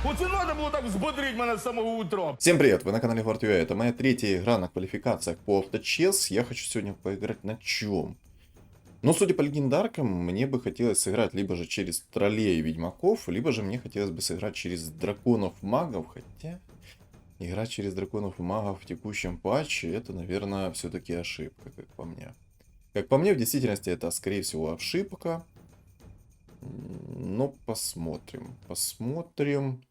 Оце надо було так взбодрить мене з самого утра. Всем привет, вы на канале Вартюя. Это моя третья игра на квалификациях по авточес. Я хочу сегодня поиграть на чем? Ну, судя по легендаркам, мне бы хотелось сыграть либо же через троллей и ведьмаков, либо же мне хотелось бы сыграть через драконов-магов, хотя играть через драконов и магов в текущем патче, это, наверное, все-таки ошибка, как по мне. Как по мне, в действительности это, скорее всего, ошибка. Но посмотрим, посмотрим.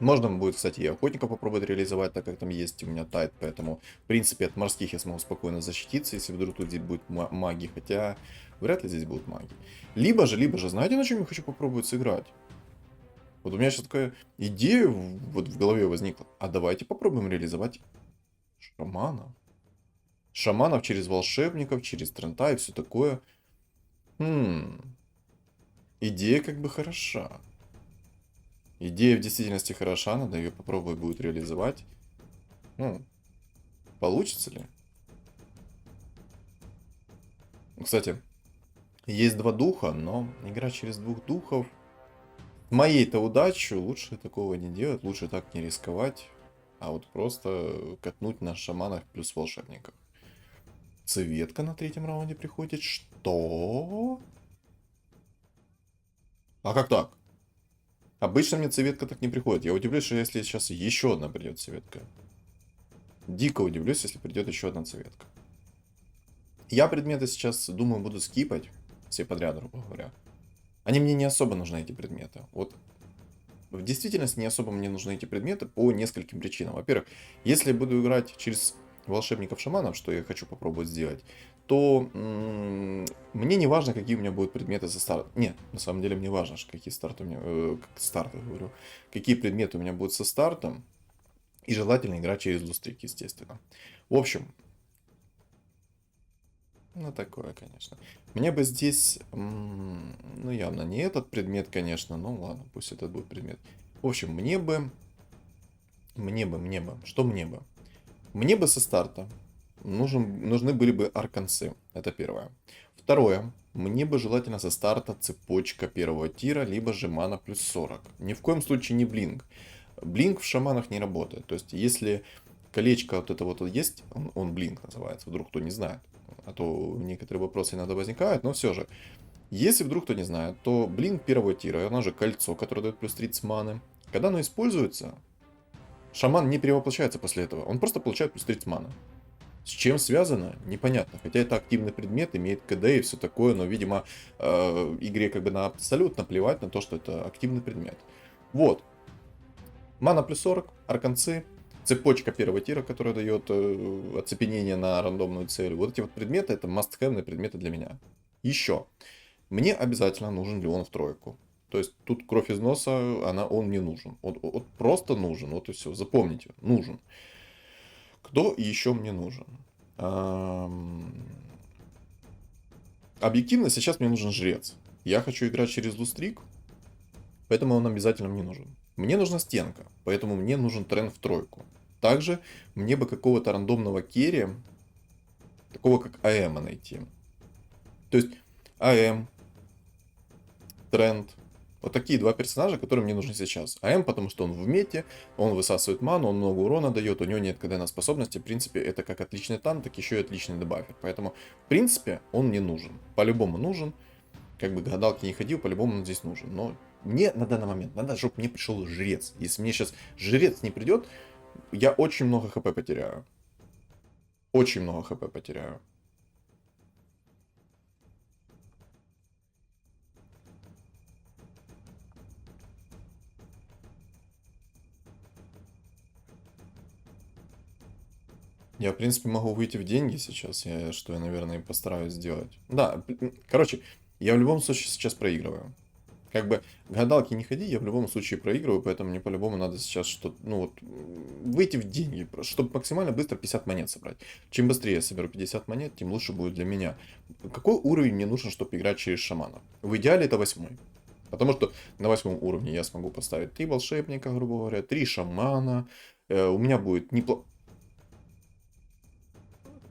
Можно будет, кстати, и охотника попробовать реализовать, так как там есть у меня тайт, поэтому, в принципе, от морских я смогу спокойно защититься, если вдруг тут здесь будут маги, хотя вряд ли здесь будут маги. Либо же, знаете, на чем я хочу попробовать сыграть? Вот у меня сейчас такая идея вот в голове возникла. А давайте попробуем реализовать шамана. Шаманов через волшебников, через Трента и все такое. Идея как бы хороша. Идея в действительности хороша, надо ее попробовать будет реализовать. Ну, получится ли? Кстати, есть два духа, но играть через двух духов... Моей-то удачи лучше такого не делать, лучше так не рисковать, а вот просто катнуть на шаманах плюс волшебниках. Цветка на третьем раунде приходит. Что? А как так? Обычно мне цветка так не приходит. Я удивлюсь, что если сейчас еще одна придет цветка. Дико удивлюсь, если придет еще одна цветка. Я предметы сейчас, думаю, буду скипать. Все подряд, грубо говоря. Они мне не особо нужны, эти предметы. Вот в действительности не особо мне нужны эти предметы по нескольким причинам. Во-первых, если я буду играть через волшебников-шаманов, что я хочу попробовать сделать, то мне не важно, какие у меня будут предметы за старт. Нет, на самом деле мне важно, какие старты у меня... старты, говорю. Какие предметы у меня будут со стартом. И желательно играть через лустрик, естественно. В общем, ну такое, конечно. Мне бы здесь, ну явно не этот предмет, конечно, ну ладно, пусть этот будет предмет. В общем, мне бы, что мне бы? Мне бы со старта нужны были бы арканцы, это первое. Второе, мне бы желательно со старта цепочка первого тира, либо же мана плюс 40. Ни в коем случае не блинк. Блинк в шаманах не работает. То есть, если колечко вот это вот есть, он блинк называется, вдруг кто не знает. А то некоторые вопросы иногда возникают, но все же. Если вдруг кто не знает, то блинк первого тира, оно же кольцо, которое дает плюс 30 маны. Когда оно используется, шаман не перевоплощается после этого, он просто получает плюс 30 маны. С чем связано, непонятно. Хотя это активный предмет, имеет КД и все такое, но, видимо, игре как бы на абсолютно плевать на то, что это активный предмет. Вот. Мана плюс 40, арканцы, цепочка первого тира, которая дает оцепенение на рандомную цель. Вот эти вот предметы, это must-have предметы для меня. Еще. Мне обязательно нужен Леон в тройку. То есть тут кровь из носа, он мне нужен. Он просто нужен. Вот и все. Запомните. Нужен. Кто еще мне нужен? Объективно сейчас мне нужен жрец. Я хочу играть через лустрик, поэтому он обязательно мне нужен. Мне нужна стенка, поэтому мне нужен тренд в тройку. Также мне бы какого-то рандомного керри, такого как АМа найти. То есть АМ, тренд. Вот такие два персонажа, которые мне нужны сейчас. АМ, потому что он в мете, он высасывает ману, он много урона дает, у него нет КД способности. В принципе, это как отличный танк, так еще и отличный дебафер. Поэтому, в принципе, он мне нужен. По-любому нужен. Как бы гадалки не ходил, по-любому он здесь нужен. Но мне на данный момент надо, чтобы мне пришел жрец. Если мне сейчас жрец не придет, я очень много хп потеряю. Очень много хп потеряю. Я, в принципе, могу выйти в деньги сейчас, что я, наверное, постараюсь сделать. Да, короче, я в любом случае сейчас проигрываю. Как бы гадалки не ходи, я в любом случае проигрываю, поэтому мне по-любому надо сейчас что-то, ну вот, выйти в деньги, чтобы максимально быстро 50 монет собрать. Чем быстрее я соберу 50 монет, тем лучше будет для меня. Какой уровень мне нужен, чтобы играть через шамана? В идеале это 8. Потому что на 8 уровне я смогу поставить 3 волшебника, грубо говоря, 3 шамана. У меня будет неплохо.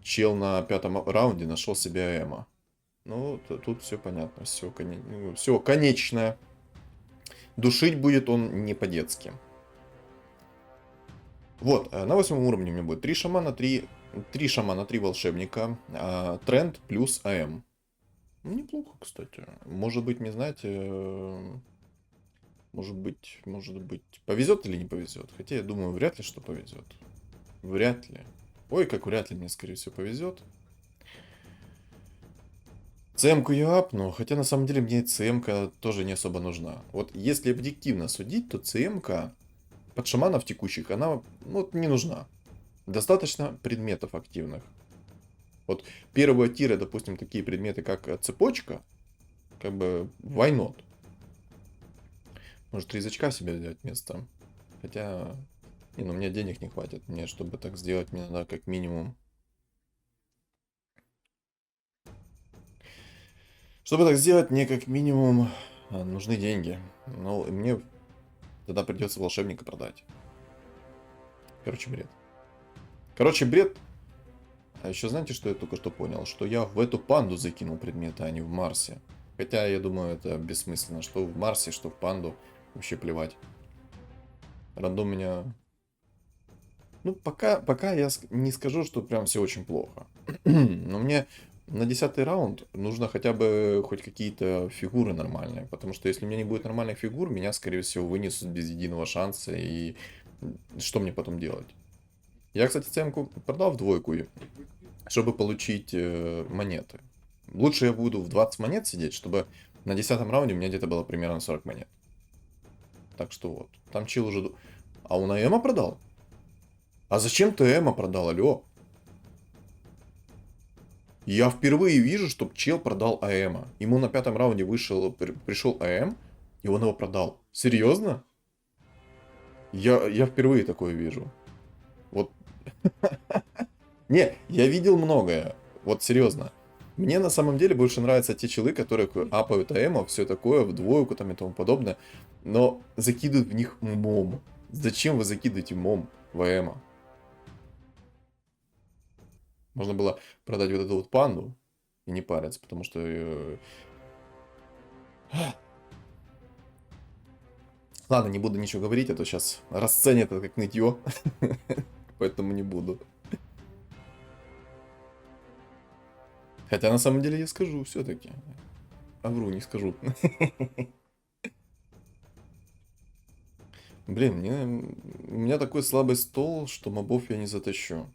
Чел на 5-м раунде нашел себе Эма. Ну, тут все понятно, все, все конечно. душить будет он не по-детски. Вот, на 8 уровне у меня будет 3 шамана, 3 шамана, 3 волшебника, тренд плюс АМ. Ну, неплохо, кстати. Может быть, не знаете, может быть, повезет или не повезет. Хотя я думаю, вряд ли что повезет. Вряд ли. Ой, как вряд ли мне, скорее всего, повезет. ЦМ-ку я апну, хотя на самом деле мне ЦМ-ка тоже не особо нужна. Вот если объективно судить, то ЦМ-ка под шаманов текущих, она вот не нужна. Достаточно предметов активных. Вот первого тира, допустим, такие предметы, как цепочка, как бы why not? Может, 3 язычка себе взять вместо. Хотя, не, ну, у меня денег не хватит. Мне, чтобы так сделать, мне надо как минимум. Чтобы так сделать, мне как минимум нужны деньги. Ну, и мне тогда придется волшебника продать. Короче, бред. Короче, бред. А еще знаете, что я только что понял? Что я в эту панду закинул предметы, а не в Марсе. Хотя, я думаю, это бессмысленно. Что в Марсе, что в панду. Вообще плевать. Рандом меня... Ну, пока я не скажу, что прям все очень плохо. Но мне на 10-й раунд нужно хотя бы хоть какие-то фигуры нормальные. Потому что если у меня не будет нормальных фигур, меня, скорее всего, вынесут без единого шанса. И что мне потом делать? Я, кстати, цемку продал в двойку, чтобы получить монеты. Лучше я буду в 20 монет сидеть, чтобы на 10-м раунде у меня где-то было примерно 40 монет. Так что вот. Там чил уже... А он АЭМа продал? А зачем ты Эма продал, алло? Я впервые вижу, чтоб чел продал АЭМа. Ему на 5-м раунде пришел АМ, и он его продал. Серьезно? Я впервые такое вижу. Вот. Не, я видел многое. Вот серьезно. Мне на самом деле больше нравятся те челы, которые апают АЭМа, все такое, в двойку там и тому подобное. Но закидывают в них мом. Зачем вы закидываете мом в АЭМа? Можно было продать вот эту вот панду и не париться, потому что... Ладно, не буду ничего говорить, а то сейчас расценят это как нытье. Поэтому не буду. Хотя на самом деле я скажу все-таки. А вру, не скажу. Блин, у меня такой слабый стол, что мобов я не затащу.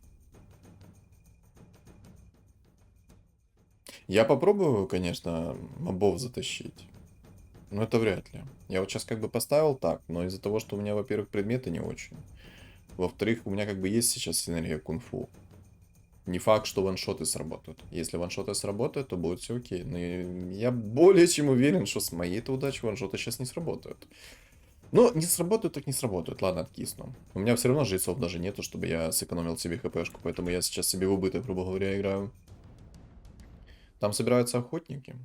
Я попробую, конечно, мобов затащить. Но это вряд ли. Я вот сейчас как бы поставил так, но из-за того, что у меня, во-первых, предметы не очень. Во-вторых, у меня как бы есть сейчас синергия кунг-фу. Не факт, что ваншоты сработают. Если ваншоты сработают, то будет все окей. Но я более чем уверен, что с моей-то удачей ваншоты сейчас не сработают. Но не сработают, так не сработают. Ладно, откисну. У меня все равно жрецов даже нету, чтобы я сэкономил себе хпшку. Поэтому я сейчас себе в убыток, грубо говоря, играю. Там собираются охотники.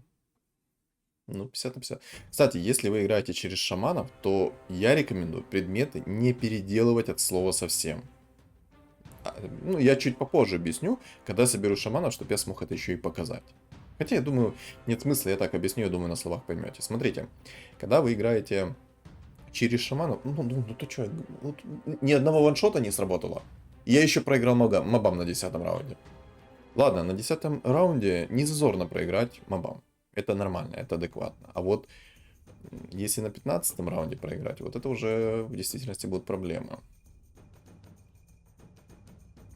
Ну, 50 на 50. Кстати, если вы играете через шаманов, то я рекомендую предметы не переделывать от слова совсем. Ну, я чуть попозже объясню, когда соберу шаманов, чтобы я смог это еще и показать. Хотя, я думаю, нет смысла, я так объясню, я думаю, на словах поймете. Смотрите, когда вы играете через шаманов, ну ты что, вот, ни одного ваншота не сработало. Я еще проиграл мобам на 10-м раунде. Ладно, на 10-м раунде не зазорно проиграть мобам. Это нормально, это адекватно. А вот если на 15-м раунде проиграть, вот это уже в действительности будет проблема.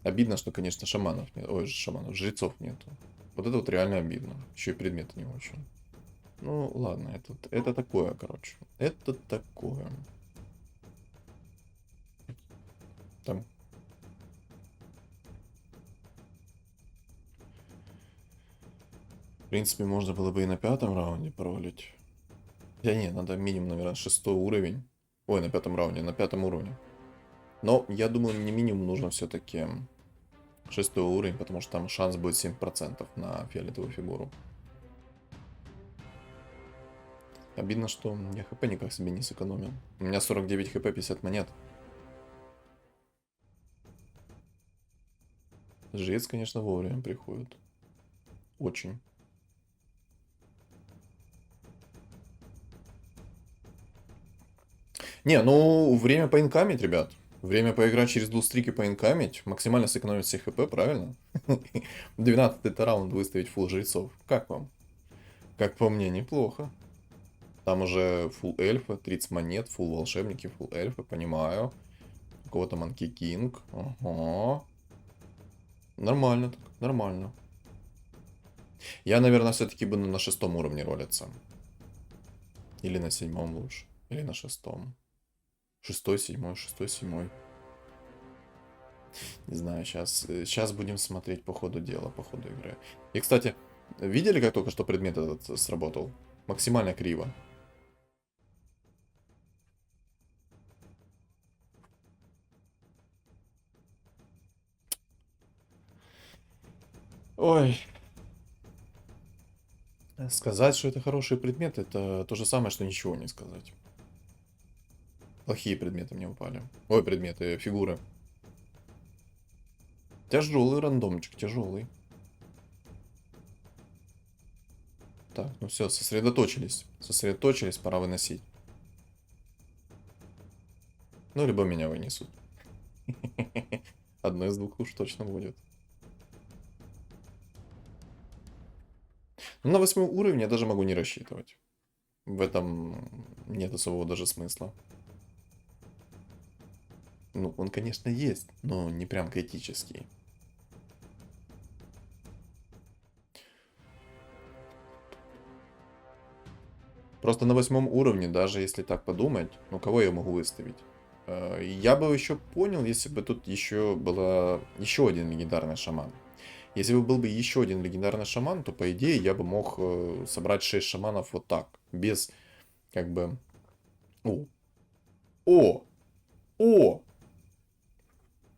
Обидно, что, конечно, шаманов нет. Ой, шаманов, жрецов нету. Вот это вот реально обидно. Еще и предметы не очень. Ну, ладно, это такое, короче. Это такое. Там. В принципе, можно было бы и на 5-м раунде пролить. Хотя не, надо минимум, наверное, 6-й уровень. Ой, на 5-м раунде, на 5-м уровне. Но, я думаю, мне минимум нужно все-таки 6-й уровень, потому что там шанс будет 7% на фиолетовую фигуру. Обидно, что я хп никак себе не сэкономил. У меня 49 хп, 50 монет. Жрец, конечно, вовремя приходит. Очень. Не, ну, время поинкамить, ребят. Время поиграть через блустрики поинкамить. Максимально сэкономить все хп, правильно? 12-й раунд выставить фулл жрецов. Как вам? Как по мне, неплохо. Там уже фулл эльфы, 30 монет, фулл волшебники, фулл эльфы, понимаю. У кого-то Манки Кинг. Ага. Нормально так, нормально. Я, наверное, все-таки буду на 6-м уровне ролиться. Или на 7-м лучше. Или на 6-м. 6-й, 7-й, 6-й, 7-й. Не знаю, сейчас будем смотреть по ходу дела, по ходу игры. И, кстати, видели, как только что предмет этот сработал? Максимально криво. Ой. Сказать, что это хороший предмет, это то же самое, что ничего не сказать. Плохие предметы мне упали. Ой, предметы, фигуры. Тяжелый рандомчик, тяжелый. Так, ну все, сосредоточились. Сосредоточились, пора выносить. Ну, либо меня вынесут. Одно из двух уж точно будет. Ну, на 8-й уровне я даже могу не рассчитывать. В этом нет особого даже смысла. Ну, он, конечно, есть, но не прям критический. Просто на 8-м уровне, даже если так подумать, ну, кого я могу выставить? Я бы еще понял, если бы тут еще была еще один легендарный шаман. Если бы был бы еще один легендарный шаман, то, по идее, я бы мог собрать 6 шаманов вот так. Без, как бы... О! О! О!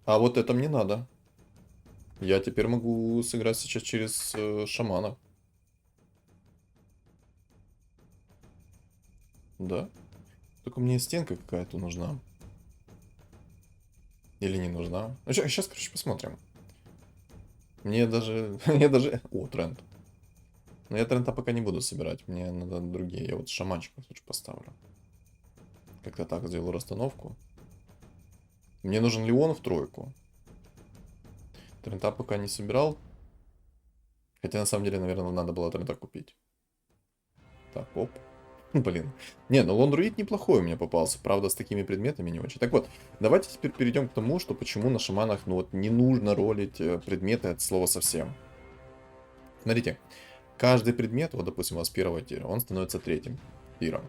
А вот это мне надо. Я теперь могу сыграть сейчас через шамана. Да? Только мне стенка какая-то нужна. Или не нужна. Ну, сейчас, короче, посмотрим. Мне даже... Мне даже... О, тренд. Но я тренда пока не буду собирать. Мне надо другие. Я вот шаманчиков лучше поставлю. Как-то так сделаю расстановку. Мне нужен Леон в тройку. Трента пока не собирал. Хотя, на самом деле, наверное, надо было трента купить. Так, оп. Блин. Не, ну лондруид неплохой у меня попался. Правда, с такими предметами не очень. Так вот, давайте теперь перейдем к тому, что почему на шаманах, ну вот, не нужно ролить предметы от слова совсем. Смотрите, каждый предмет, вот, допустим, у вас первого тира, он становится третьим тиром.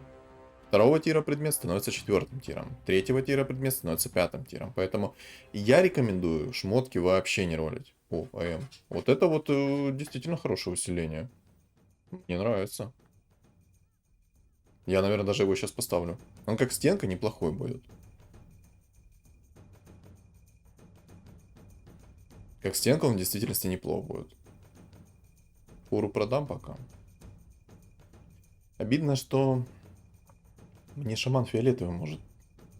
Второго тира предмет становится четвертым тиром. Третьего тира предмет становится пятым тиром. Поэтому я рекомендую шмотки вообще не ролить. О, АМ. Вот это вот действительно хорошее усиление. Мне нравится. Я, наверное, даже его сейчас поставлю. Он как стенка неплохой будет. Как стенка он в действительности неплох будет. Фуру продам пока. Обидно, что мне шаман фиолетовый может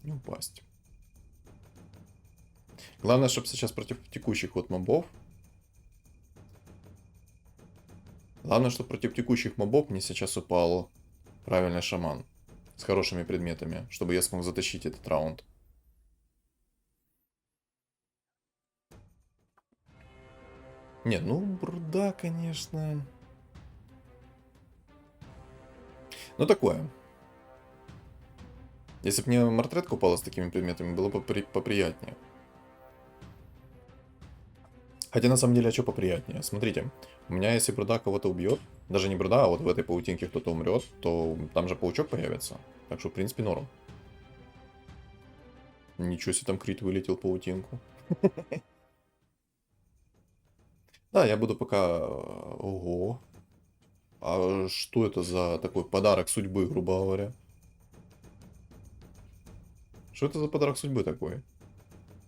не упасть. Главное, чтобы сейчас против текущих вот мобов. Главное, чтобы против текущих мобов мне сейчас упал правильный шаман. С хорошими предметами, чтобы я смог затащить этот раунд. Не, ну, бруда, конечно. Ну, такое. Если бы мне мартретка упала с такими предметами, было бы поприятнее. Хотя, на самом деле, а что поприятнее? Смотрите, у меня, если бруда кого-то убьет, даже не бруда, а вот в этой паутинке кто-то умрет, то там же паучок появится. Так что, в принципе, норм. Ничего себе, там крит вылетел в паутинку. Да, я буду пока... Ого. А что это за такой подарок судьбы, грубо говоря? Что это за подарок судьбы такой?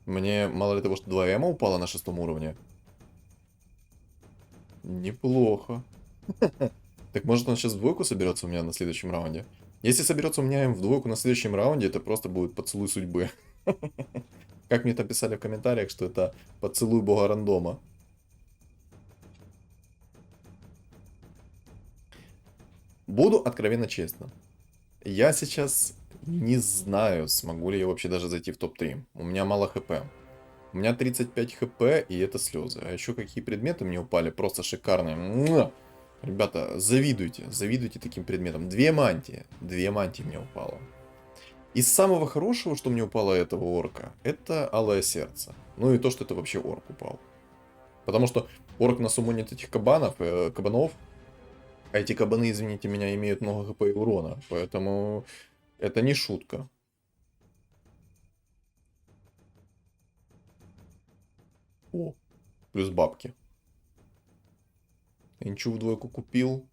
Мне мало ли того, что 2 эма упало на 6-м уровне. Неплохо. Так может он сейчас в двойку соберется у меня на следующем раунде? Если соберется у меня в двойку на следующем раунде, это просто будет поцелуй судьбы. Как мне там писали в комментариях, что это поцелуй бога рандома. Буду откровенно честно. Я сейчас Не знаю, смогу ли я вообще даже зайти в топ-3. У меня мало хп. У меня 35 хп, и это слезы. А еще какие предметы мне упали, просто шикарные. Муа! Ребята, завидуйте, завидуйте таким предметам. Две мантии мне упало. Из самого хорошего, что мне упало этого орка, это алое сердце. Ну и то, что это вообще орк упал. Потому что орк насуммонит этих кабанов, а эти кабаны, извините меня, имеют много хп и урона. Поэтому это не шутка. О, плюс бабки. Инчу в двойку купил,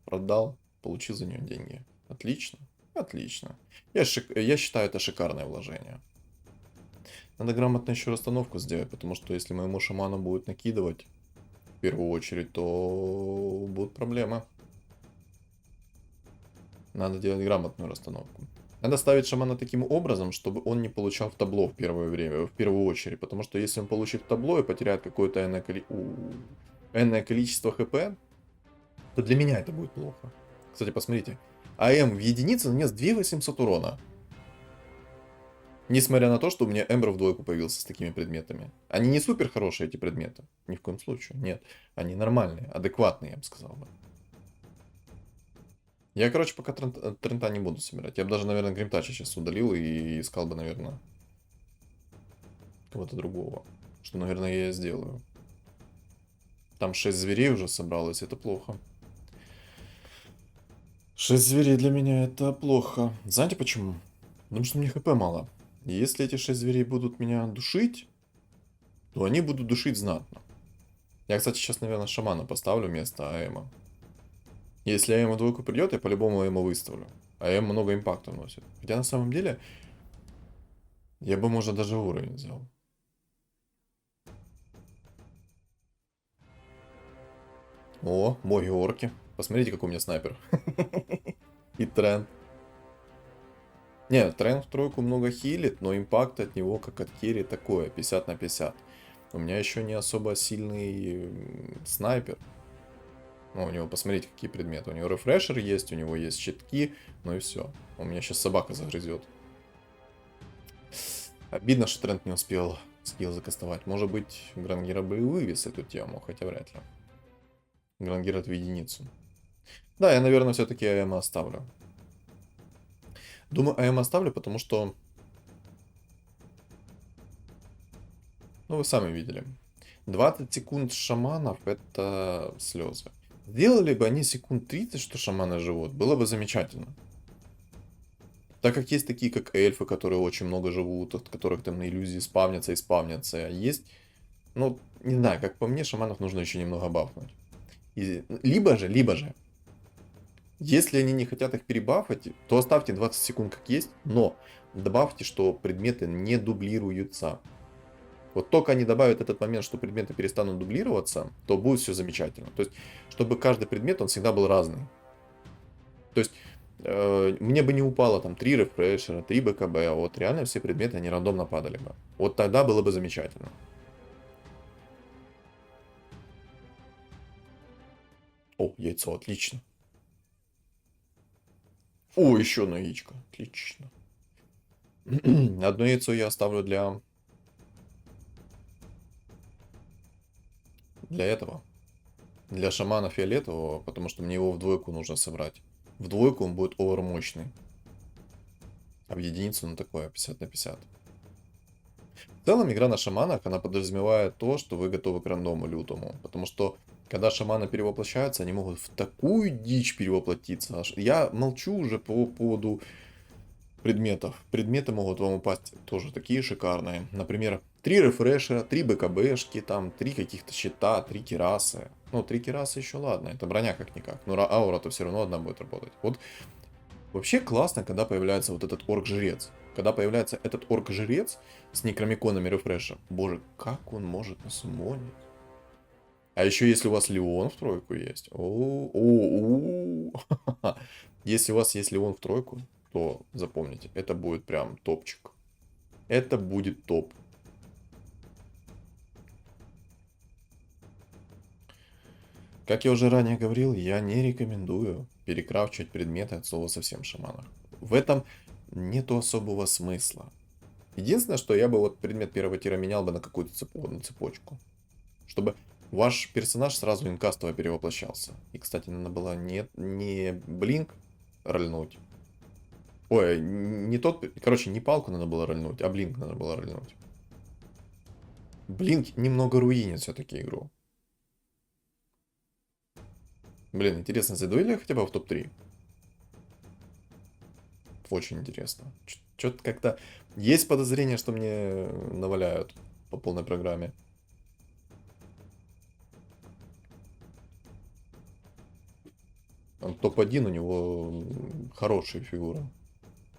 продал, получил за нее деньги. Отлично, отлично. Я считаю, это шикарное вложение. Надо грамотно еще расстановку сделать, потому что если моему шаману будет накидывать в первую очередь, то будут проблемы. Надо делать грамотную расстановку. Надо ставить шамана таким образом, чтобы он не получал в табло в первое время, в первую очередь. Потому что если он получит в табло и потеряет какое-то энное количество хп, то для меня это будет плохо. Кстати, посмотрите. АМ в единице нанес 2800 урона. Несмотря на то, что у меня Эмбер в двойку появился с такими предметами. Они не супер хорошие, эти предметы. Ни в коем случае. Нет. Они нормальные, адекватные, я бы сказал бы. Я, короче, пока трента не буду собирать. Я бы даже, наверное, Гримтача сейчас удалил и искал бы, наверное, кого-то другого. Что, наверное, я и сделаю. Там 6 зверей уже собралось, это плохо. 6 зверей для меня это плохо. Знаете почему? Потому что мне хп мало. И если эти 6 зверей будут меня душить, то они будут душить знатно. Я, кстати, сейчас, наверное, шамана поставлю вместо АМа. Если АМ в двойку придет, я по-любому АМа выставлю. АМ много импакта вносит. Хотя на самом деле, я бы, может, даже уровень взял. О, боги орки. Посмотрите, какой у меня снайпер. И тренд. Не, тренд в тройку много хилит, но импакт от него, как от керри, такое, 50 на 50. У меня еще не особо сильный снайпер. Ну, у него, посмотрите, какие предметы. У него рефрешер есть, у него есть щитки, ну и все. У меня сейчас собака загрызет. Обидно, что тренд не успел скилл закастовать. Может быть, Грангира бы и вывез эту тему, хотя вряд ли. Грангир в единицу. Да, я, наверное, все-таки АМ оставлю. Думаю, АМ оставлю, потому что... Ну, вы сами видели. 20 секунд шаманов — это слезы. Сделали бы они секунд 30, что шаманы живут, было бы замечательно. Так как есть такие, как эльфы, которые очень много живут, от которых там на иллюзии спавнятся и спавнятся. А есть, ну, не знаю, как по мне, шаманов нужно еще немного бафнуть. Либо же, если они не хотят их перебафать, то оставьте 20 секунд как есть, но добавьте, что предметы не дублируются. Вот только они добавят этот момент, что предметы перестанут дублироваться, то будет все замечательно. То есть, чтобы каждый предмет, он всегда был разный. То есть, мне бы не упало там 3 рефрешера, 3 БКБ, а вот реально все предметы, они рандомно падали бы. Вот тогда было бы замечательно. О, яйцо, отлично. О, еще одно яичко, отлично. Одно яйцо я оставлю для этого. Для шамана фиолетового, потому что мне его в двойку нужно собрать. В двойку он будет овермощный. А в единицу он такое, 50 на 50. В целом, игра на шаманах, она подразумевает то, что вы готовы к рандому лютому. Потому что, когда шаманы перевоплощаются, они могут в такую дичь перевоплотиться. Я молчу уже по поводу предметов. Предметы могут вам упасть тоже такие шикарные. Например, 3 рефрешера, 3 БКБшки, там 3 каких-то щита, 3 кирасы. Ну, 3 кирасы еще ладно, это броня как-никак. Но аура-то все равно одна будет работать. Вот вообще классно, когда появляется вот этот орк-жрец. Когда появляется этот орк-жрец с некромиконами рефреша. Боже, как он может насумонить. А еще если у вас Леон в тройку есть. Если у вас есть Леон в тройку, то запомните, это будет прям топчик. Это будет топ. Как я уже ранее говорил, я не рекомендую перекрафчивать предметы от слова совсем шамана. В этом нету особого смысла. Единственное, что я бы вот предмет первого тира менял бы на какую-то цепочку. Чтобы ваш персонаж сразу инкастово перевоплощался. И, кстати, надо было не блинк рольнуть. Ой, не тот... Короче, не палку надо было рольнуть, а блинк надо было рольнуть. Блинк немного руинит все-таки игру. Блин, интересно, зайду ли я хотя бы в топ-3? Очень интересно. Что-то как-то... Есть подозрение, что мне наваляют по полной программе. Топ-1 у него хорошая фигура.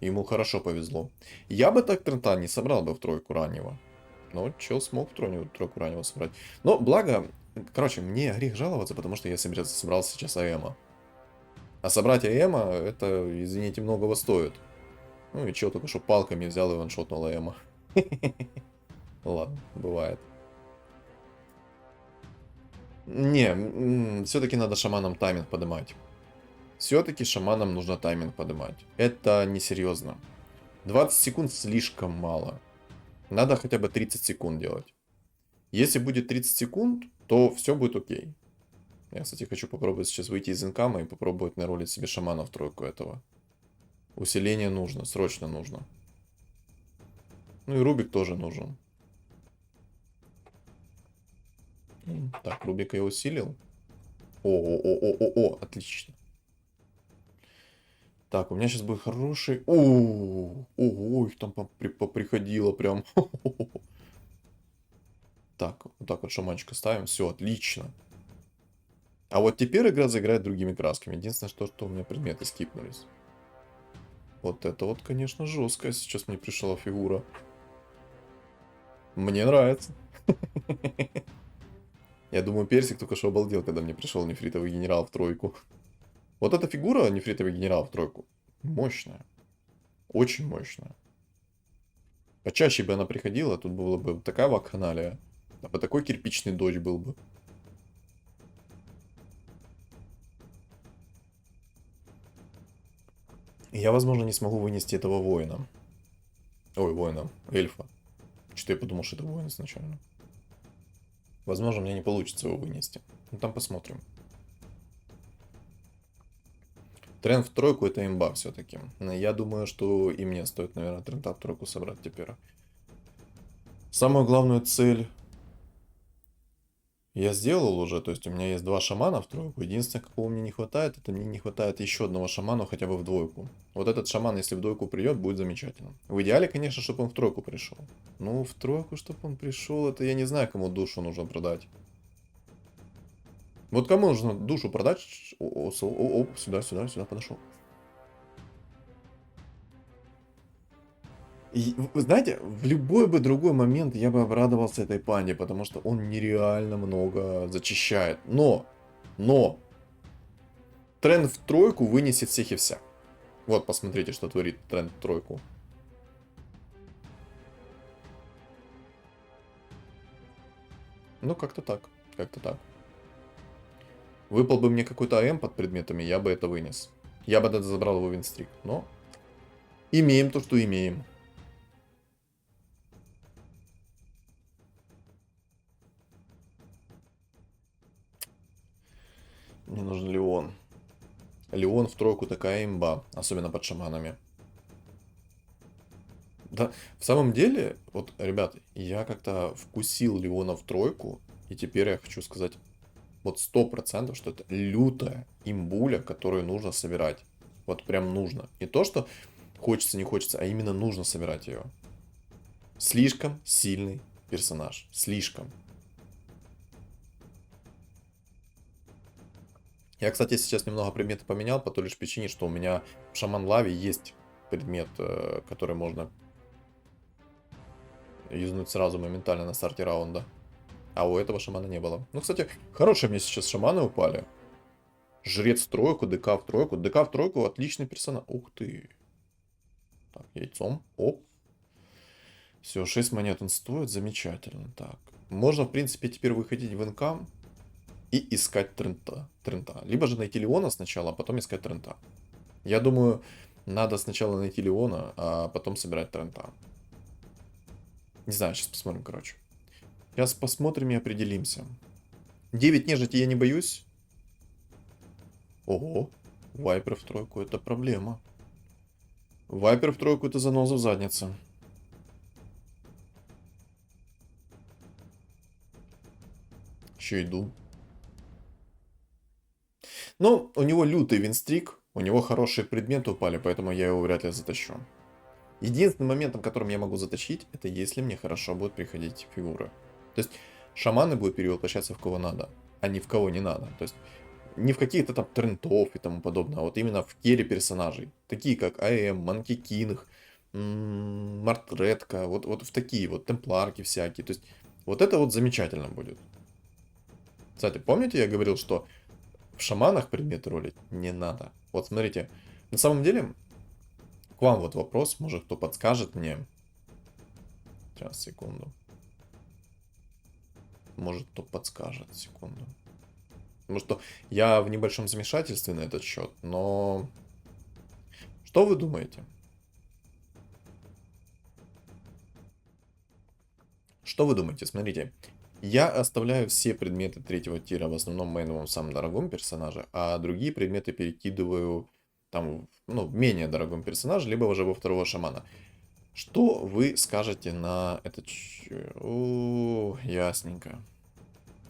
Ему хорошо повезло. Я бы так Трента не собрал бы в тройку раннего. Но чел смог в тройку раннего собрать. Но благо, короче, мне грех жаловаться, потому что я собрал сейчас АЭМа. А собрать АЭМа, это, извините, многого стоит. Ну и чел только что палками взял и ваншотнул АЭМа. Ладно, бывает. Не, все-таки надо шаманом тайминг поднимать. Все-таки шаманам нужно тайминг поднимать. Это несерьезно. 20 секунд слишком мало. Надо хотя бы 30 секунд делать. Если будет 30 секунд, то все будет окей. Я, кстати, хочу попробовать сейчас выйти из инкама и попробовать наролить себе шамана в тройку этого. Усиление нужно, срочно нужно. Ну и Рубик тоже нужен. Так, Рубика я усилил. О, отлично. Так, у меня сейчас будет хороший... Ого, их там поприходило прям. Так, вот так вот шаманчика ставим. Все, отлично. А вот теперь игра заиграет другими красками. Единственное, что у меня предметы скипнулись. Вот это вот, конечно, жестко. Сейчас мне пришла фигура. Мне нравится. Я думаю, Персик только что обалдел, когда мне пришел нефритовый генерал в тройку. Вот эта фигура, нефритовый генерал в тройку, мощная. Очень мощная. Почаще бы она приходила, тут была бы такая вакханалия. А бы такой кирпичный дождь был бы. Я, возможно, не смогу вынести этого воина. Ой, воина. Эльфа. Что-то я подумал, что это воин изначально. Возможно, мне не получится его вынести. Ну, там посмотрим. Тренд в тройку это имба все-таки. Я думаю, что и мне стоит, наверное, тренда в тройку собрать теперь. Самую главную цель я сделал уже, то есть у меня есть 2 шамана в тройку. Единственное, какого мне не хватает, это мне не хватает еще одного шамана хотя бы в двойку. Вот этот шаман, если в двойку придет, будет замечательно. В идеале, конечно, чтобы он в тройку пришел. Ну, в тройку, чтобы он пришел, это я не знаю, кому душу нужно продать. Вот кому нужно душу продать? Сюда подошел. И, вы знаете, в любой бы другой момент я бы обрадовался этой панде, потому что он нереально много зачищает. Но, тренд в тройку вынесет всех и вся. Вот, посмотрите, что творит тренд в тройку. Ну, как-то так, как-то так. Выпал бы мне какой-то АМ под предметами, я бы это вынес. Я бы даже забрал его винстрик, но имеем то, что имеем. Мне нужен Леон. Леон в тройку такая имба, особенно под шаманами. Да, в самом деле, вот, ребят, я как-то вкусил Леона в тройку, и теперь я хочу сказать вот 100%, что это лютая имбуля, которую нужно собирать. Вот прям нужно. Не то, что хочется, не хочется, а именно нужно собирать ее. Слишком сильный персонаж. Слишком. Я, кстати, сейчас немного предметы поменял по той лишь причине, что у меня в Шаман Лаве есть предмет, который можно юзнуть сразу моментально на старте раунда. А у этого шамана не было. Ну, кстати, хорошие мне сейчас шаманы упали. Жрец в тройку, ДК в тройку. ДК в тройку отличный персонаж. Ух ты. Так, яйцом. Оп. Все, 6 монет он стоит. Замечательно. Так. Можно, в принципе, теперь выходить в инкам и искать трента. Либо же найти Леона сначала, а потом искать трента. Я думаю, Надо сначала найти Леона, а потом собирать Трента. Не знаю, сейчас посмотрим, короче. Сейчас посмотрим и определимся. 9 нежити я не боюсь. Ого. Вайпер в тройку это проблема. Вайпер в тройку это заноза в заднице. Еще иду. Ну, у него лютый винстрик. У него хорошие предметы упали, поэтому я его вряд ли затащу. Единственным моментом, которым я могу затащить, это если мне хорошо будут приходить фигуры. То есть шаманы будут перевоплощаться в кого надо, а не в кого не надо. То есть не в каких-то там трендов и тому подобное, а вот именно в керри персонажей. Такие как АМ, Манки Кинг, Мартредка, вот в такие вот темпларки всякие. То есть вот это вот замечательно будет. Кстати, помните, я говорил, что в шаманах предметы ролить не надо? Вот смотрите, на самом деле, к вам вот вопрос, может кто подскажет мне. Сейчас, секунду. Может кто подскажет, секунду. Потому что я в небольшом замешательстве на этот счет, но... Что вы думаете? Что вы думаете? Смотрите, я оставляю все предметы третьего тира, в основном мейновом самом дорогом персонаже, а другие предметы перекидываю там, ну, в менее дорогом персонаже, либо уже во второго шамана. Что вы скажете на это? О, ясненько.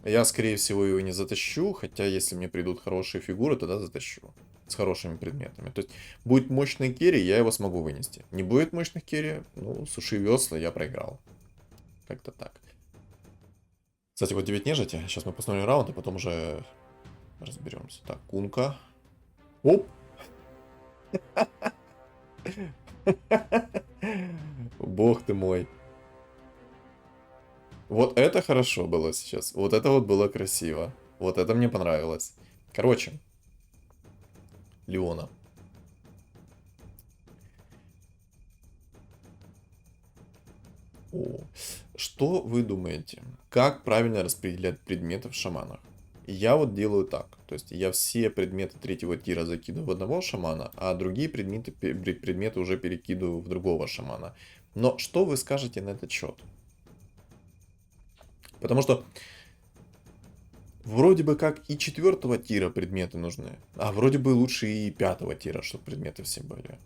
Я, скорее всего, его не затащу, хотя если мне придут хорошие фигуры, тогда затащу. С хорошими предметами. То есть, будет мощный керри, я его смогу вынести. Не будет мощных керри, ну, суши весла, я проиграл. Как-то так. Кстати, вот 9 нежити. Сейчас мы посмотрим раунд, а потом уже разберемся. Так, кунка. Оп! Бог ты мой. Вот это хорошо было сейчас. Вот это вот было красиво. Вот это мне понравилось. Короче. Леона. О. Что вы думаете? Как правильно распределять предметы в шаманах? Я вот делаю так. То есть я все предметы третьего тира закидываю в одного шамана, а другие предметы уже перекидываю в другого шамана. Но что вы скажете на этот счет? Потому что вроде бы как и четвертого тира предметы нужны, а вроде бы лучше и пятого тира, чтобы предметы все были.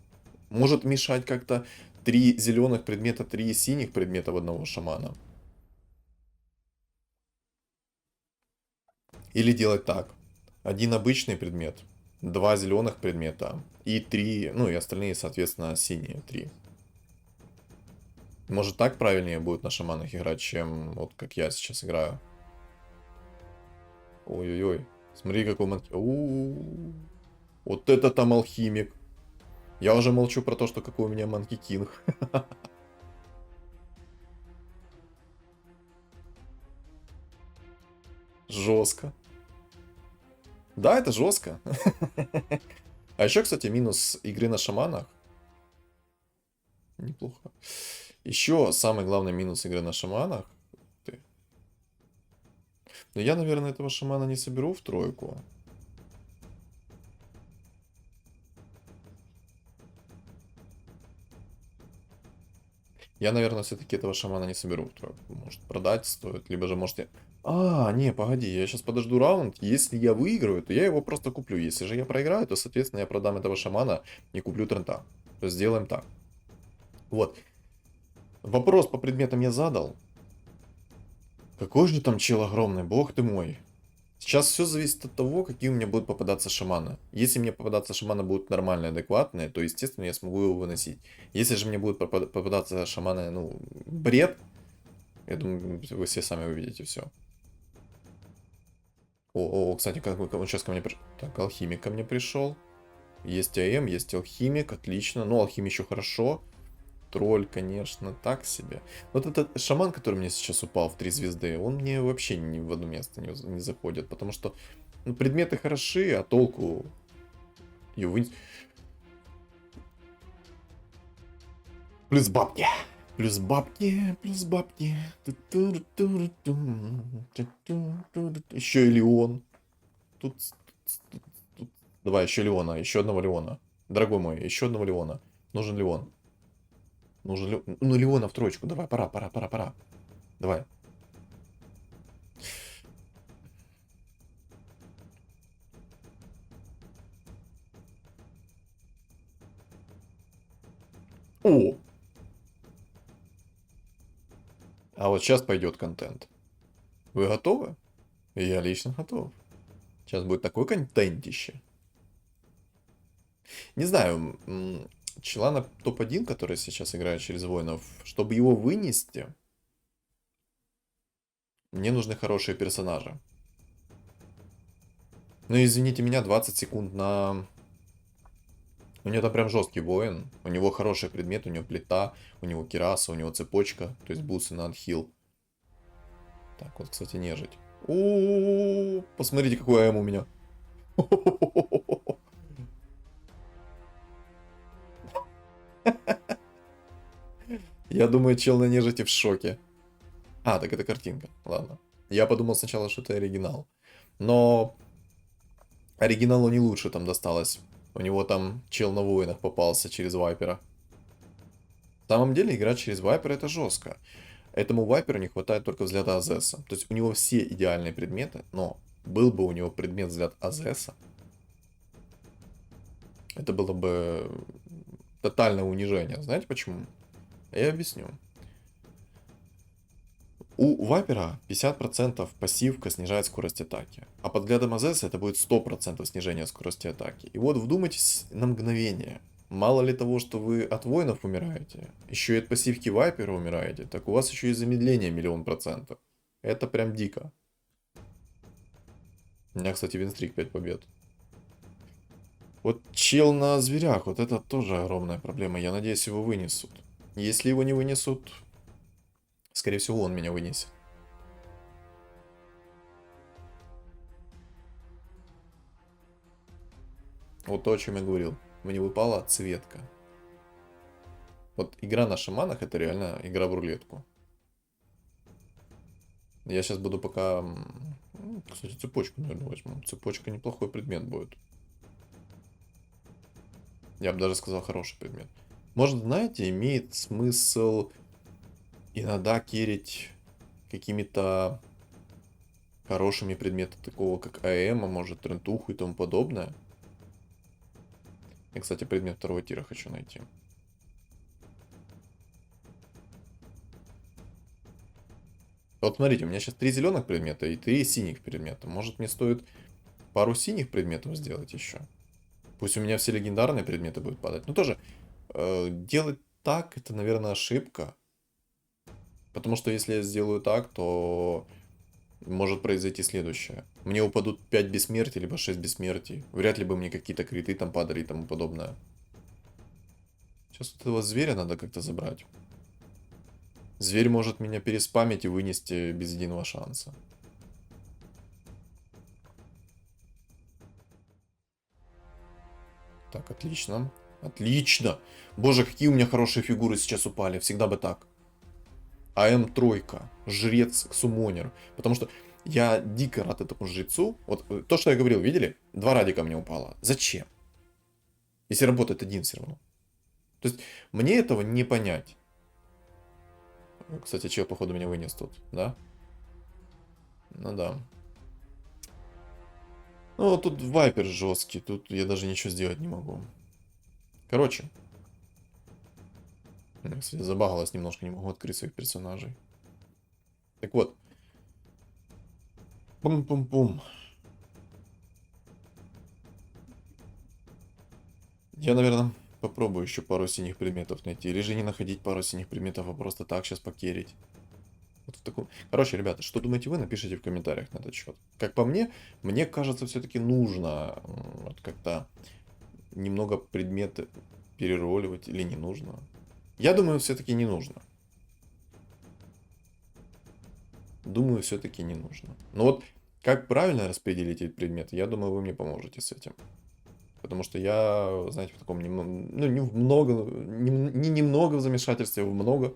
Может мешать как-то 3 зеленых предмета, 3 синих предмета в одного шамана. Или делать так. Один обычный предмет, 2 зеленых предмета и 3, ну и остальные, соответственно, синие 3. Может так правильнее будет на шаманах играть, чем вот как я сейчас играю. Ой-ой-ой. Смотри, какой манки... Вот это там алхимик. Я уже молчу про то, что какой у меня Манки Кинг. Жестко. Да, это жестко. А еще, кстати, минус игры на шаманах. Неплохо. Еще самый главный минус игры на шаманах. Но я, наверное, этого шамана не соберу в тройку. Я, наверное, все-таки этого шамана не соберу в тройку. Может, продать стоит, либо же может я... А, не, погоди, я сейчас подожду раунд. Если я выиграю, то я его просто куплю. Если же я проиграю, то, соответственно, я продам этого шамана и куплю Трента. То есть сделаем так. Вот. Вопрос по предметам я задал. Какой же там чел огромный, бог ты мой. Сейчас все зависит от того, какие у меня будут попадаться шаманы. Если мне попадаться шаманы будут нормальные, адекватные, то, естественно, я смогу его выносить. Если же мне будут попадаться шаманы, ну, бред, я думаю, вы все сами увидите все. О, кстати, как он сейчас ко мне пришел. Так, алхимик ко мне пришел. Есть АМ, есть алхимик, отлично. Ну, алхимик еще хорошо. Тролль, конечно, так себе. Вот этот шаман, который мне сейчас упал в 3 звезды, он мне вообще ни в одно место не заходит. Потому что ну, предметы хороши, а толку ее вынести. Плюс бабки. Плюс бабки, плюс бабки. Еще и Леон. Тут. Давай, еще Леона, еще одного Леона. Дорогой мой, еще одного Леона. Нужен Леон. Нужен Леон. Ну, Леона в троечку. Давай, пора. Давай. О! А вот сейчас пойдет контент. Вы готовы? Я лично готов. Сейчас будет такой контентище. Не знаю, чела на топ-1, который сейчас играет через воинов, чтобы его вынести, мне нужны хорошие персонажи. Ну, извините меня, 20 секунд на... У него там прям жесткий воин. У него хороший предмет, у него плита, у него кираса, у него цепочка, то есть бусы на отхил. Так, вот, кстати, нежить. О, посмотрите, какой АМ у меня. Я думаю, чел на нежити в шоке. А, так это картинка. Ладно. Я подумал сначала, что это оригинал. Но оригиналу не лучше там досталось. У него там чел на воинах попался через вайпера. На самом деле, играть через вайпера это жестко. Этому вайперу не хватает только взгляда Азеса. То есть у него все идеальные предметы, но был бы у него предмет взгляд Азеса, это было бы тотальное унижение. Знаете почему? Я объясню. У вайпера 50% пассивка снижает скорость атаки. А под взглядом Азеса это будет 100% снижение скорости атаки. И вот вдумайтесь на мгновение. Мало ли того, что вы от воинов умираете, еще и от пассивки вайпера умираете, так у вас еще и замедление 1000000%. Это прям дико. У меня, кстати, винстрик 5 побед. Вот чел на зверях, вот это тоже огромная проблема. Я надеюсь, его вынесут. Если его не вынесут, скорее всего, он меня вынесет. Вот то, о чем я говорил. Мне выпала цветка. Вот игра на шаманах это реально игра в рулетку. Я сейчас буду пока... Кстати, цепочку, наверное, возьму. Цепочка неплохой предмет будет. Я бы даже сказал, хороший предмет. Может, знаете, имеет смысл иногда керить какими-то хорошими предметами, такого как АМ, а может, трентуху и тому подобное. Я, кстати, предмет второго тира хочу найти. Вот смотрите, у меня сейчас 3 зеленых предмета и 3 синих предмета. Может, мне стоит пару синих предметов сделать еще? Пусть у меня все легендарные предметы будут падать. Ну, тоже, делать так, это, наверное, ошибка. Потому что если я сделаю так, то может произойти следующее. Мне упадут 5 бессмертий, либо 6 бессмертий. Вряд ли бы мне какие-то криты там падали и тому подобное. Сейчас вот этого зверя надо как-то забрать. Зверь может меня переспамить и вынести без единого шанса. Так, отлично. Отлично. Боже, какие у меня хорошие фигуры сейчас упали. Всегда бы так. АМ тройка. Жрец сумонер. Потому что я дико рад этому жрецу. Вот то, что я говорил, видели? 2 радика мне упало. Зачем? Если работает один все равно. То есть мне этого не понять. Кстати, чел, походу, меня вынес тут, да? Ну да. Ну, тут вайпер жесткий, тут я даже ничего сделать не могу. Короче. Кстати, забагалось немножко, не могу открыть своих персонажей. Так вот. Пум-пум-пум. Я, наверное, попробую еще пару синих предметов найти. Или же не находить пару синих предметов, а просто так сейчас покерить. Вот в таком... Короче, ребята, что думаете вы, напишите в комментариях на этот счет. Как по мне, мне кажется, все-таки нужно вот как-то немного предметы перероливать или не нужно. Я думаю, все-таки не нужно. Думаю, все-таки не нужно. Но вот как правильно распределить эти предметы, я думаю, вы мне поможете с этим. Потому что я, знаете, в таком немного, ну, не в много, не немного в замешательстве, а в много.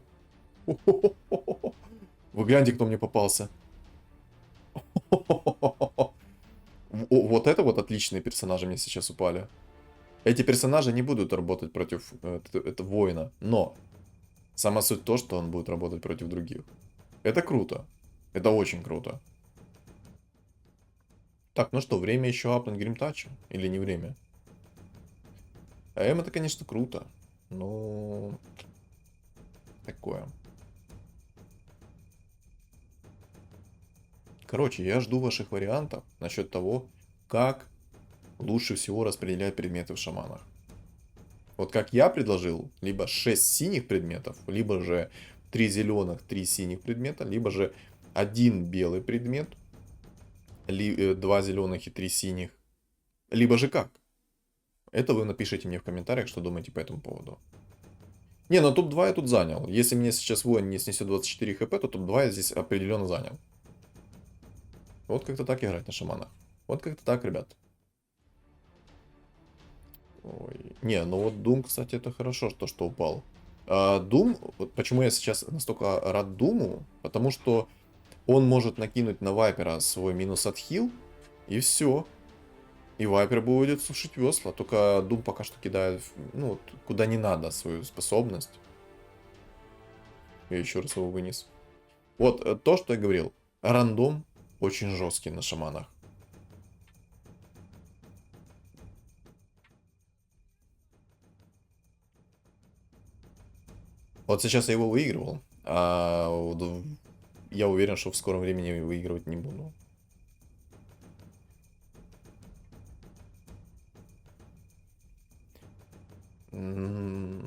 Вы гляньте, кто мне попался. Вот это вот отличные персонажи мне сейчас упали. Эти персонажи не будут работать против этого воина, но сама суть в том, что он будет работать против других. Это круто. Это очень круто. Так, ну что, время еще апнуть Гримтача? Или не время? Это, конечно, круто. Но... Такое. Короче, я жду ваших вариантов насчет того, как лучше всего распределять предметы в шаманах. Вот как я предложил, либо 6 синих предметов, либо же 3 зеленых, 3 синих предмета, либо же один белый предмет, 2 зеленых и 3 синих, либо же как. Это вы напишите мне в комментариях, что думаете по этому поводу. Не, ну топ-2 я тут занял. Если мне сейчас воин не снесет 24 хп, то топ-2 я здесь определенно занял. Вот как-то так играть на шаманах. Вот как-то так, ребят. Ой. Не, ну вот Doom, кстати, это хорошо, что упал. Doom, вот почему я сейчас настолько рад Думу, потому что он может накинуть на Вайпера свой минус от хил, и все. И Вайпер будет сушить весла, только Doom пока что кидает, ну, куда не надо свою способность. Я еще раз его вынес. Вот, то, что я говорил. Рандом очень жесткий на шаманах. Вот сейчас я его выигрывал, а я уверен, что в скором времени выигрывать не буду. Ну,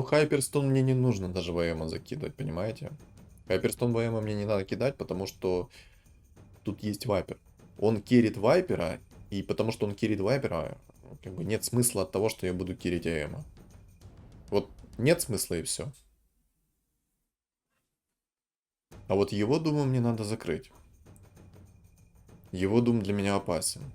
Хайперстон мне не нужно даже ВМа закидывать, понимаете? Хайперстон ВМа мне не надо кидать, потому что тут есть Вайпер. Он керит Вайпера, и потому что он керит Вайпера, как бы нет смысла от того, что я буду керить АМа. Вот нет смысла и все. А вот его, думаю, мне надо закрыть. Его дум для меня опасен.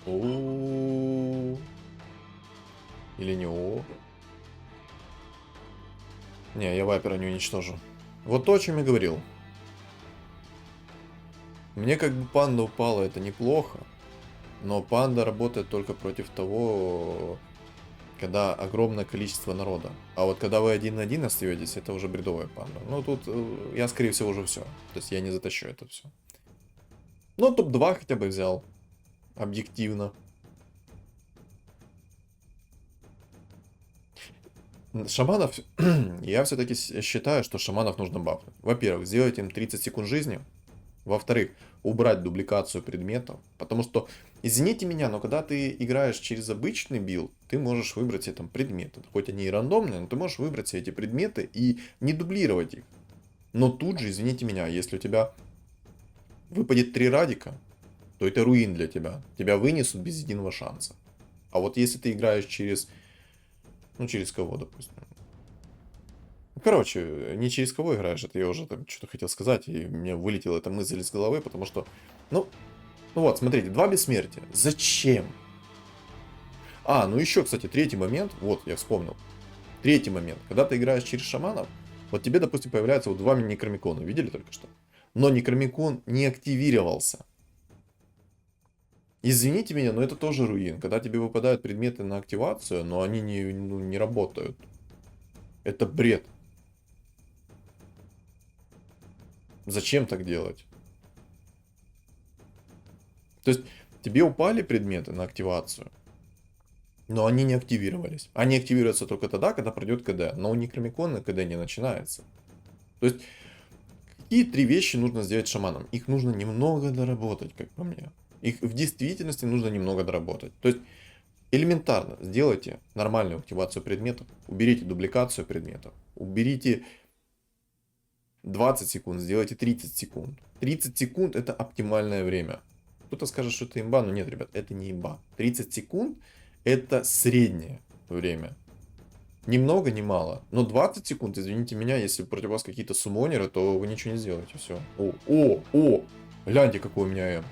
О, или не о. Не, я Вайпера не уничтожу. Вот то, о чем я говорил. Мне как бы панда упала, это неплохо. Но панда работает только против того, когда огромное количество народа. А вот когда вы один на один остаетесь, это уже бредовая панда. Ну тут я, скорее всего, уже все. То есть я не затащу это все. Но топ-2 хотя бы взял. Объективно. Шаманов, я все-таки считаю, что шаманов нужно бафнуть. Во-первых, сделать им 30 секунд жизни. Во-вторых, убрать дубликацию предметов. Потому что, извините меня, но когда ты играешь через обычный билд, ты можешь выбрать себе там предметы. Хоть они и рандомные, но ты можешь выбрать себе эти предметы и не дублировать их. Но тут же, извините меня, если у тебя выпадет 3 радика, то это руин для тебя. Тебя вынесут без единого шанса. А вот если ты играешь через... Ну, через кого, допустим. Короче, не через кого играешь, это я уже там что-то хотел сказать, и мне вылетела эта мысль из головы, потому что... Ну вот, смотрите, 2 бессмертия. Зачем? Ну еще, кстати, третий момент. Вот, я вспомнил. Третий момент. Когда ты играешь через шаманов, вот тебе, допустим, появляются вот 2 некромикона. Видели только что? Но некромикон не активировался. Извините меня, но это тоже руин. Когда тебе выпадают предметы на активацию, но они не работают. Это бред. Зачем так делать? То есть тебе упали предметы на активацию, но они не активировались. Они активируются только тогда, когда пройдет КД. Но у Некромикона КД не начинается. То есть какие 3 вещи нужно сделать шаманом? Их нужно немного доработать, как по мне. Их в действительности нужно немного доработать. То есть элементарно сделайте нормальную активацию предметов, уберите дубликацию предметов, уберите 20 секунд, сделайте 30 секунд. 30 секунд это оптимальное время. Кто-то скажет, что это имба, но нет, ребят, это не имба. 30 секунд это среднее время. Ни много, ни мало. Но 20 секунд, извините меня, если против вас какие-то суммонеры, то вы ничего не сделаете. Все. О! Гляньте, какой у меня М.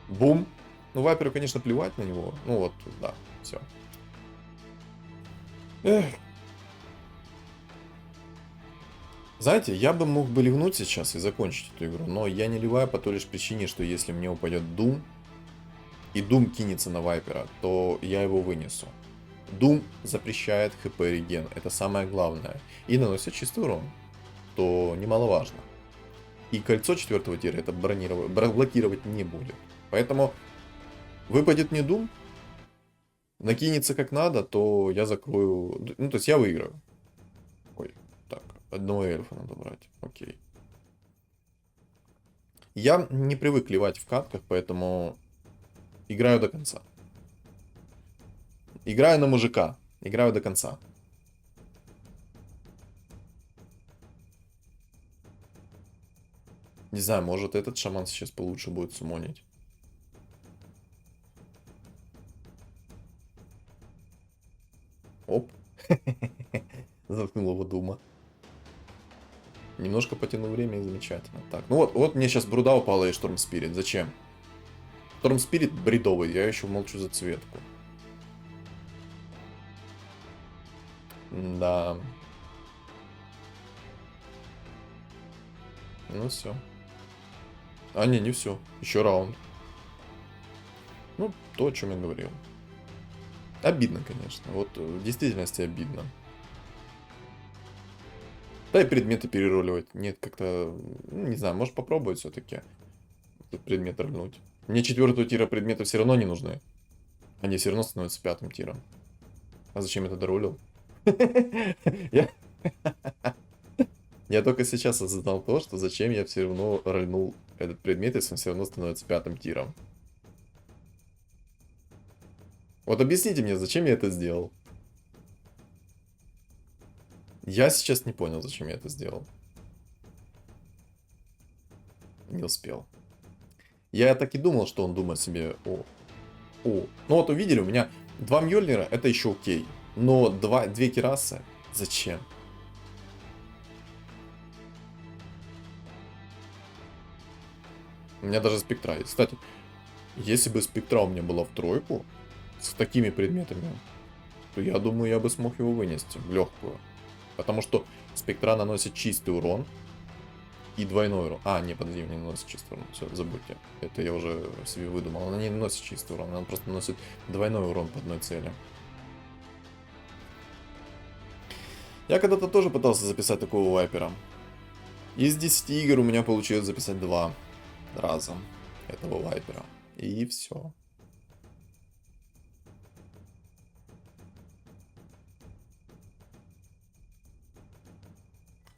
Бум. Ну, Вайперу, конечно, плевать на него. Ну вот, да, все. Знаете, я бы мог бы ливнуть сейчас и закончить эту игру, но я не ливаю по той лишь причине, что если мне упадет Doom, и Doom кинется на Вайпера, то я его вынесу. Doom запрещает хп реген, это самое главное, и наносит чистый урон, то немаловажно. И кольцо 4 тира это блокировать не будет. Поэтому выпадет мне Doom, накинется как надо, то я закрою, ну то есть я выиграю. Ой, так, одного эльфа надо брать, окей. Я не привык ливать в катках, поэтому играю до конца. Играю на мужика. Играю до конца. Не знаю, может этот шаман сейчас получше будет сумонить. Оп. Заткнул его дума. Немножко потянул время и замечательно. Так, ну вот мне сейчас бруда упала и Шторм Спирит. Зачем? Шторм Спирит бредовый, я еще молчу за цветку. Да. Ну все. А, не все. Еще раунд. Ну, то, о чем я говорил. Обидно, конечно. Вот в действительности обидно. Да и предметы перероливать. Нет, как-то... Ну, не знаю, может попробовать все-таки этот предмет рольнуть. Мне 4 тира предметы все равно не нужны. Они все равно становятся 5 тиром. А зачем это доролил? Я я только сейчас осознал то, что зачем я все равно рольнул этот предмет, если он все равно становится 5 тиром. Вот объясните мне, зачем я это сделал? Я сейчас не понял, зачем я это сделал. Не успел. Я так и думал, что он думает себе, о. Ну вот увидели, у меня 2 Мьёльнира, это еще окей. Но 2 Кирасы, зачем? У меня даже спектра есть. Кстати, если бы спектра у меня была в тройку, с такими предметами, то я думаю, я бы смог его вынести в легкую. Потому что спектра наносит чистый урон и двойной урон. А, не, подожди, не наносит чистый урон. Все, забудьте. Это я уже себе выдумал. Она не наносит чистый урон, она просто наносит двойной урон по одной цели. Я когда-то тоже пытался записать такого вайпера. Из 10 игр у меня получилось записать 2 раза этого вайпера. И все.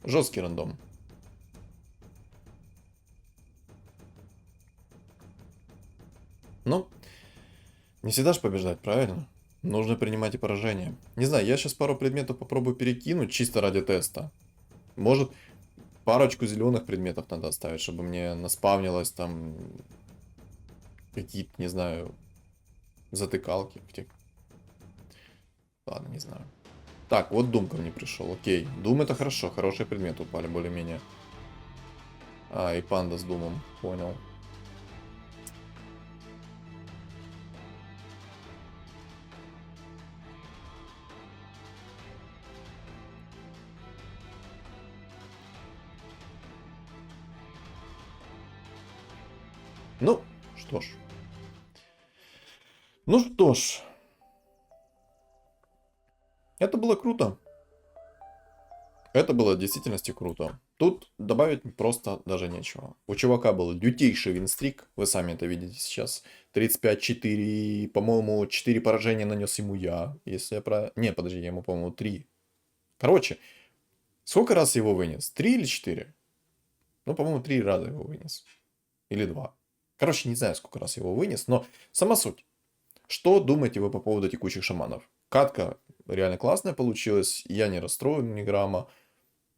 Жесткий рандом. Ну, не всегда же побеждать, правильно? Нужно принимать и поражение. Не знаю, я сейчас пару предметов попробую перекинуть чисто ради теста. Может, парочку зеленых предметов надо оставить, чтобы мне наспавнилось там какие-то, не знаю, затыкалки. Ладно, не знаю. Так, вот Дум ко мне пришел. Окей. Дум это хорошо. Хорошие предметы упали более-менее. А, и панда с Думом. Понял. Ну, что ж. Ну что ж. Это было круто. Это было в действительности круто. Тут добавить просто даже нечего. У чувака был лютейший винстрик. Вы сами это видите сейчас. 35-4. По-моему, 4 поражения нанес ему я. Если я про... Не, подожди, я ему, по-моему, 3. Короче, сколько раз его вынес? 3 или 4? Ну, по-моему, 3 раза его вынес. Или 2. Короче, не знаю, сколько раз его вынес. Но сама суть. Что думаете вы по поводу текущих шаманов? Катка реально классная получилась. Я не расстроен ни грамма.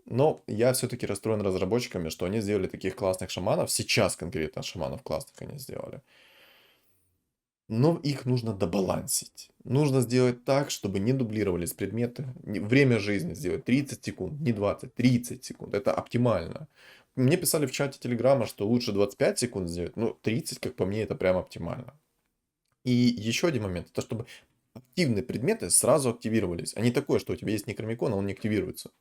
Но я все-таки расстроен разработчиками, что они сделали таких классных шаманов. Сейчас конкретно шаманов классных они сделали. Но их нужно добалансить. Нужно сделать так, чтобы не дублировались предметы. Время жизни сделать 30 секунд, не 20, 30 секунд. Это оптимально. Мне писали в чате Телеграма, что лучше 25 секунд сделать. Ну, 30, как по мне, это прям оптимально. И еще один момент. Это чтобы активные предметы сразу активировались. А не такое, что у тебя есть некромикон, а он не активируется.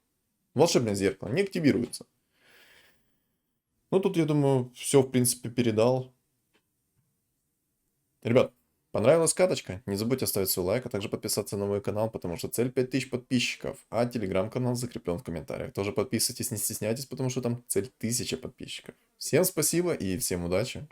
Волшебное зеркало не активируется. Ну, тут, я думаю, все, в принципе, передал. Ребят, понравилась каточка? Не забудьте оставить свой лайк, а также подписаться на мой канал, потому что цель 5000 подписчиков, а телеграм-канал закреплен в комментариях. Тоже подписывайтесь, не стесняйтесь, потому что там цель 1000 подписчиков. Всем спасибо и всем удачи!